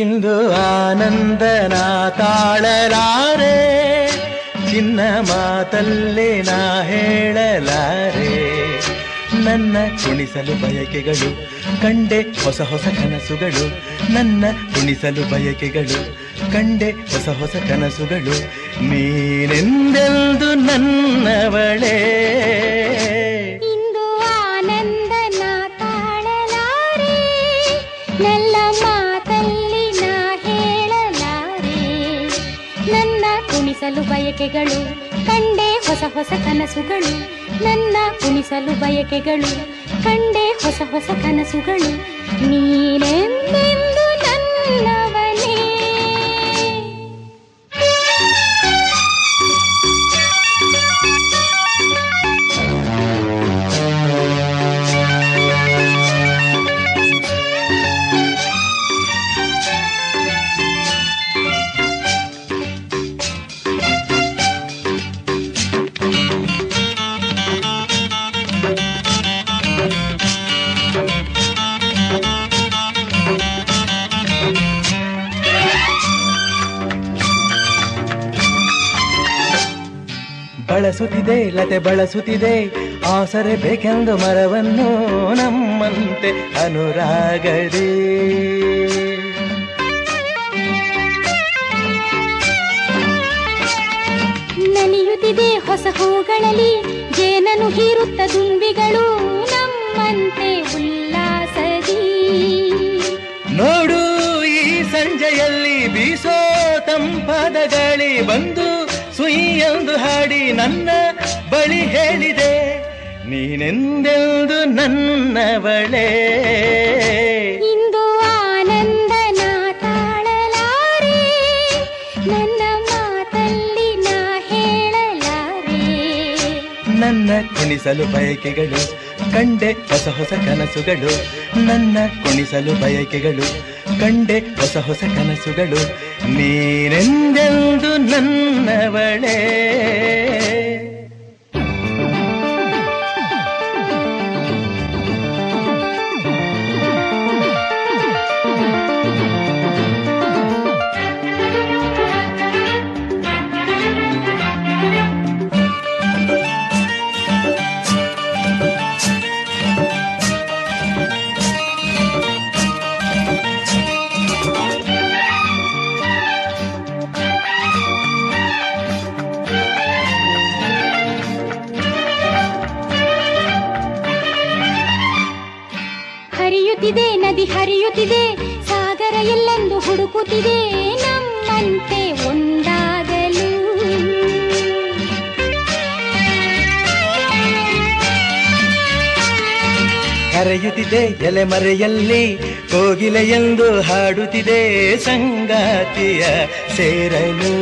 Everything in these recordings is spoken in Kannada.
ಇಂದು ಆನಂದನ ತಾಳಲಾರೆ, ಚಿನ್ನ ಮಾತಲ್ಲೇ ನಾ ಹೇಳಲಾರೆ. ನನ್ನ ಕುಣಿಸಲು ಬಯಕೆಗಳು ಕಂಡೆ ಹೊಸ ಹೊಸ ಕನಸುಗಳು, ನನ್ನ ಕುಣಿಸಲು ಬಯಕೆಗಳು ಕಂಡೆ ಹೊಸ ಹೊಸ ಕನಸುಗಳು. ನೀನೆಂದೆಂದು ನನ್ನವಳೇ. ಇಂದು ಆನಂದನ ತಾಳಲಾರೆ, ನನ್ನ ಮಾತಲ್ಲಿ ನಾ ಹೇಳಲಾರೆ. ನನ್ನ ಕುಣಿಸಲು ಬಯಕೆಗಳು ಕಂಡೆ ಹೊಸ ಹೊಸ ಕನಸುಗಳು, ನನ್ನ ಕುಣಿಸಲು ಬಯಕೆಗಳು ಕಂಡೆ ಹೊಸ ಹೊಸ ಕನಸುಗಳು. ನೀನೆಂದೆಂದು ನನ್ನವನೇ. ಬಳಸುತ್ತಿದೆ ಲತೆ ಬಳಸುತ್ತಿದೆ ಆಸರೆ ಬೇಕೆಂದು ಮರವನ್ನು ನಮ್ಮಂತೆ ಅನುರಾಗದೆ. ನಲಿಯುತ್ತಿದೆ ಹೊಸ ಹೂಗಳಲ್ಲಿ ಜೇನನು ಹೀರುತ್ತ ದುಂಬಿಗಳು ನಮ್ಮಂತೆ ಉಲ್ಲಾಸದಿ. ನೋಡು ಈ ಸಂಜೆಯಲ್ಲಿ ಬೀಸೋ ತಂಪಾದ ಗಾಳಿ ಬಂದು ಸುಯ್ಯೆಂದು ಹಾಡಿ ನನ್ನ ಬಳಿ ಹೇಳಿದೆ, ನೀನೆಂದೆಂದು ನನ್ನವಳೇ. ಇಂದು ಆನಂದನ ತಾಳಲಾರೆ, ನನ್ನ ಮಾತಲ್ಲಿ ನಾ ಹೇಳಲಾರೆ. ನನ್ನ ಕುಣಿಸಲು ಬಯಕೆಗಳು ಕಂಡೆ ಹೊಸ ಹೊಸ ಕನಸುಗಳು, ನನ್ನ ಕುಣಿಸಲು ಬಯಕೆಗಳು ಕಂಡೆ ಹೊಸ ಹೊಸ ಕನಸುಗಳು. ನೀನೆಂದೆಂದು ನನ್ನವಳೇ. ಹರಿಯುತ್ತಿದೆ ನದಿ ಹರಿಯುತ್ತಿದೆ, ಸಾಗರ ಎಲ್ಲೆಂದು ಹುಡುಕುತ್ತಿದೆ ನಮ್ಮಂತೆ ಒಂದಾಗಲು. ಕರೆಯುತ್ತಿದೆ ಎಲೆ ಮರೆಯಲ್ಲಿ ಕೋಗಿಲೆ ಎಂದು ಹಾಡುತ್ತಿದೆ ಸಂಗಾತಿಯ ಸೇರಲು.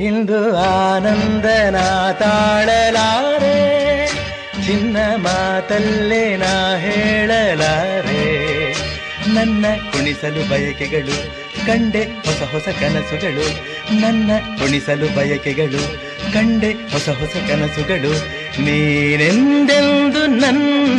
ಇಂದು ಆನಂದನ ತಾಳಲಾರೆ, ಚಿನ್ನ ಮಾತಲ್ಲೇ ನಾ ಹೇಳಲಾರೆ. ನನ್ನ ಕುಣಿಸಲು ಬಯಕೆಗಳು ಕಂಡೆ ಹೊಸ ಹೊಸ ಕನಸುಗಳು, ನನ್ನ ಕುಣಿಸಲು ಬಯಕೆಗಳು ಕಂಡೆ ಹೊಸ ಹೊಸ ಕನಸುಗಳು. ನೀನೆಂದೆಂದು ನನ್ನ